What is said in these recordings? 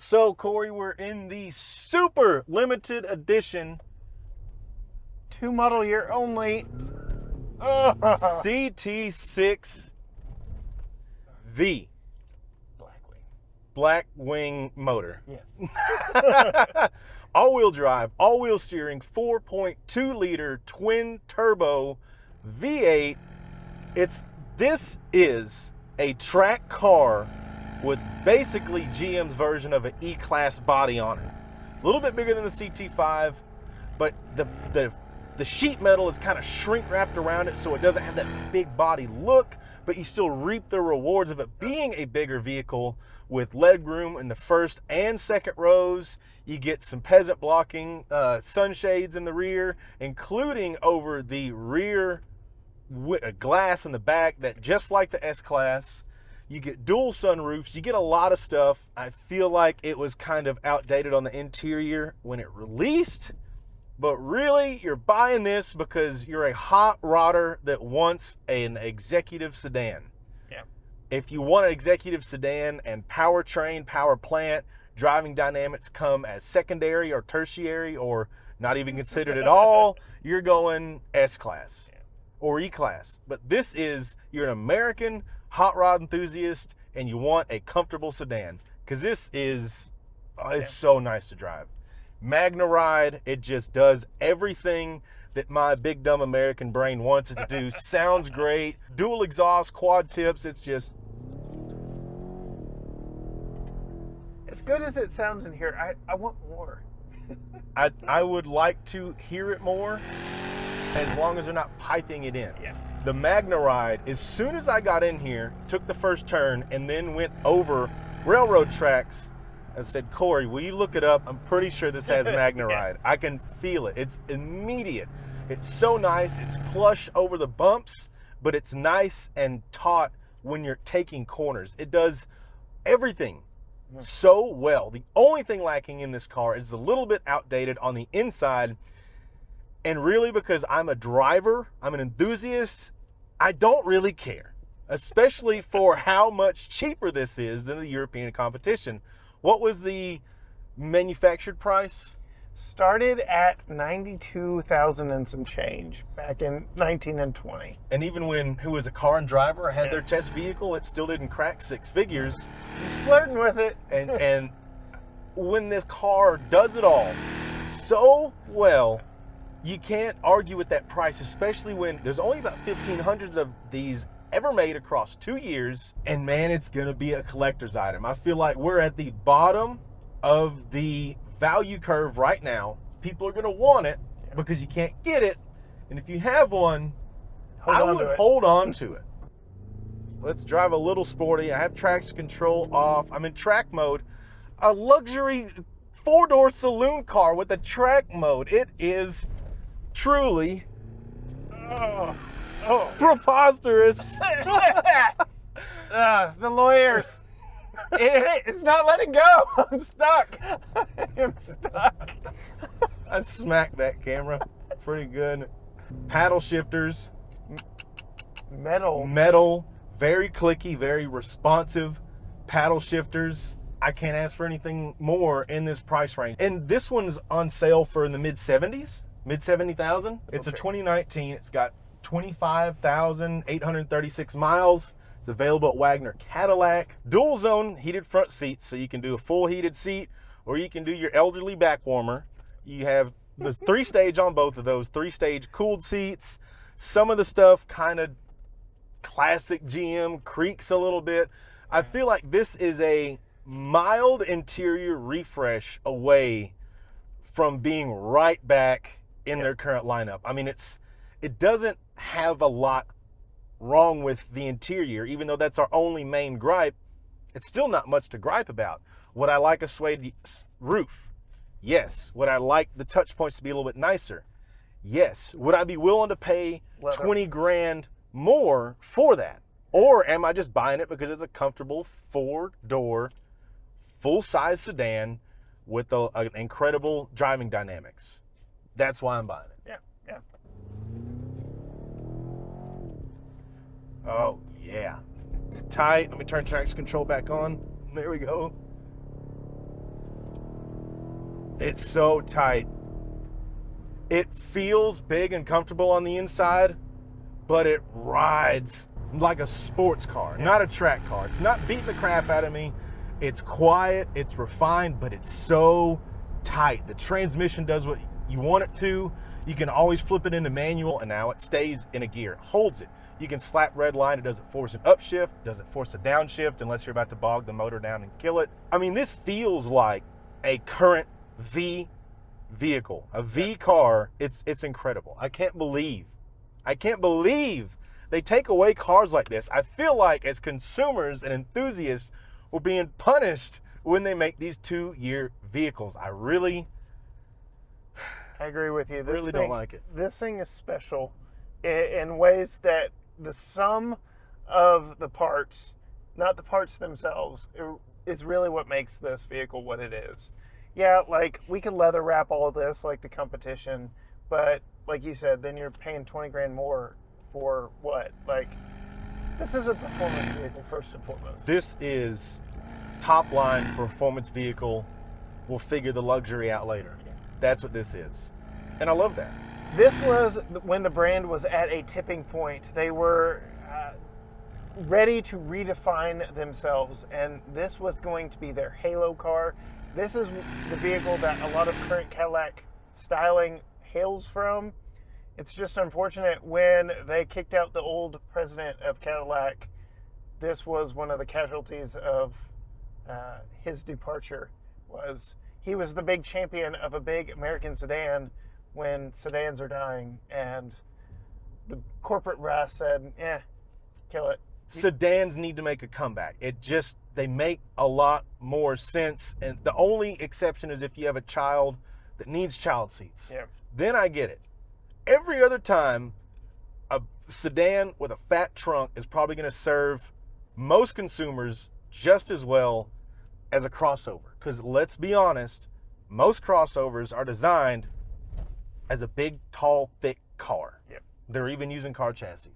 So, Corey, we're in the super limited edition 2 model year only CT6-V Blackwing motor. Yes. All-wheel drive, all-wheel steering, 4.2 liter twin turbo V8. This is a track car with basically GM's version of an E-Class body on it. A little bit bigger than the CT5, but the sheet metal is kind of shrink wrapped around it, so it doesn't have that big body look, but you still reap the rewards of it being a bigger vehicle with leg room in the first and second rows. You get some peasant blocking sunshades in the rear, including over the rear glass in the back that just like the S-Class. You get dual sunroofs, you get a lot of stuff. I feel like it was kind of outdated on the interior when it released, but really you're buying this because you're a hot rodder that wants an executive sedan. Yeah. If you want an executive sedan and powertrain, power plant, driving dynamics come as secondary or tertiary or not even considered at all, you're going S-Class or E-Class. But this is, you're an American hot rod enthusiast and you want a comfortable sedan, because this is it's so nice to drive. Magna Ride, it just does everything that my big dumb American brain wants it to do. Sounds great, dual exhaust, quad tips. It's just As good as it sounds in here, I want more. I would like to hear it more, as long as they're not piping it in. Yeah. The Magna Ride, as soon as I got in here, took the first turn and then went over railroad tracks and said, Corey, will you look it up? I'm pretty sure this has Magna Ride. Yes. I can feel it. It's immediate. It's so nice. It's plush over the bumps, but it's nice and taut when you're taking corners. It does everything so well. The only thing lacking in this car is a little bit outdated on the inside. And really, because I'm a driver, I'm an enthusiast, I don't really care, especially for how much cheaper this is than the European competition. What was the manufactured price? Started at 92,000 and some change back in 19 and 20. And even when who was a car and driver had their test vehicle, it still didn't crack six figures. He's flirting with it. And when this car does it all so well, you can't argue with that price, especially when there's only about 1,500 of these ever made across 2 years. And man, it's gonna be a collector's item. I feel like we're at the bottom of the value curve right now. People are gonna want it because you can't get it. And if you have one, I would hold on to it. Let's drive a little sporty. I have traction control off. I'm in track mode. A luxury 4-door saloon car with a track mode. It is truly preposterous. The lawyers. It's not letting go. I'm stuck. I'm stuck. I smacked that camera pretty good. Paddle shifters. Metal. Very clicky, very responsive paddle shifters. I can't ask for anything more in this price range. And this one's on sale for in the mid-70s. Mid-70,000. It's a 2019. It's got 25,836 miles. It's available at Wagner Cadillac. Dual zone heated front seats, so you can do a full heated seat or you can do your elderly back warmer. You have the 3-stage on both of those, 3-stage cooled seats. Some of the stuff kind of classic GM, creaks a little bit. I feel like this is a mild interior refresh away from being right back in their current lineup. I mean, it doesn't have a lot wrong with the interior, even though that's our only main gripe. It's still not much to gripe about. Would I like a suede roof? Yes. Would I like the touch points to be a little bit nicer? Yes. Would I be willing to pay 20 grand more for that? Or am I just buying it because it's a comfortable 4-door full-size sedan with an incredible driving dynamics? That's why I'm buying it. Yeah. Oh, yeah. It's tight. Let me turn traction control back on. There we go. It's so tight. It feels big and comfortable on the inside, but it rides like a sports car, not a track car. It's not beating the crap out of me. It's quiet, it's refined, but it's so tight. The transmission does what you want it to. You can always flip it into manual, and now it stays in a gear, holds it. You can slap red line, it doesn't force an upshift, doesn't force a downshift unless you're about to bog the motor down and kill it. I mean, this feels like a current V vehicle, a V car. It's incredible. I can't believe they take away cars like this. I feel like as consumers and enthusiasts, we're being punished when they make these 2-year vehicles. I agree with you. Really don't like it. This thing is special in ways that the sum of the parts, not the parts themselves, is really what makes this vehicle what it is. Yeah, like we could leather wrap all this like the competition, but like you said, then you're paying 20 grand more for what? Like, this is a performance vehicle first and foremost. This is top line performance vehicle. We'll figure the luxury out later. That's what this is. And I love that. This was when the brand was at a tipping point. They were ready to redefine themselves, and this was going to be their halo car. This is the vehicle that a lot of current Cadillac styling hails from. It's just unfortunate when they kicked out the old president of Cadillac. This was one of the casualties of his departure. He was the big champion of a big American sedan when sedans are dying, and the corporate brass said, kill it. Sedans need to make a comeback. They make a lot more sense, and the only exception is if you have a child that needs child seats. Yeah. Then I get it. Every other time, a sedan with a fat trunk is probably going to serve most consumers just as well as a crossover. Because let's be honest, most crossovers are designed as a big, tall, thick car. Yep. They're even using car chassis.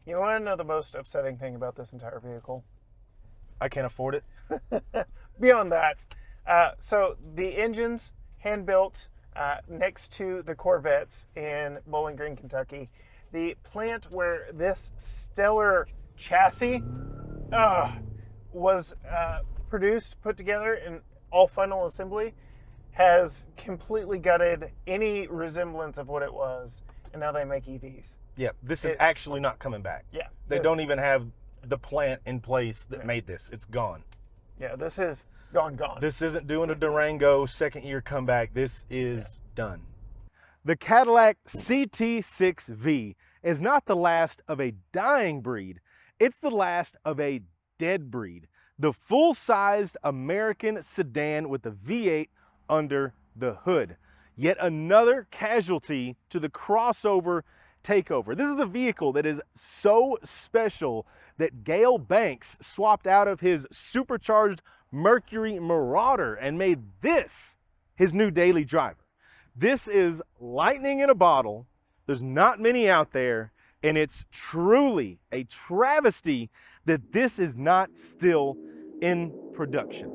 You want to know the most upsetting thing about this entire vehicle? I can't afford it. Beyond that, so the engine's hand-built next to the Corvettes in Bowling Green, Kentucky. The plant where this stellar chassis was produced, put together in all final assembly, has completely gutted any resemblance of what it was, and now they make EVs. Yeah, this is actually not coming back. Yeah. They don't even have the plant in place that made this. It's gone. Yeah, this is gone. This isn't doing a Durango second-year comeback. This is done. The Cadillac CT6-V is not the last of a dying breed. It's the last of a dead breed. The full-sized American sedan with a V8 under the hood. Yet another casualty to the crossover takeover. This is a vehicle that is so special that Gale Banks swapped out of his supercharged Mercury Marauder and made this his new daily driver. This is lightning in a bottle. There's not many out there, and it's truly a travesty that this is not still in production.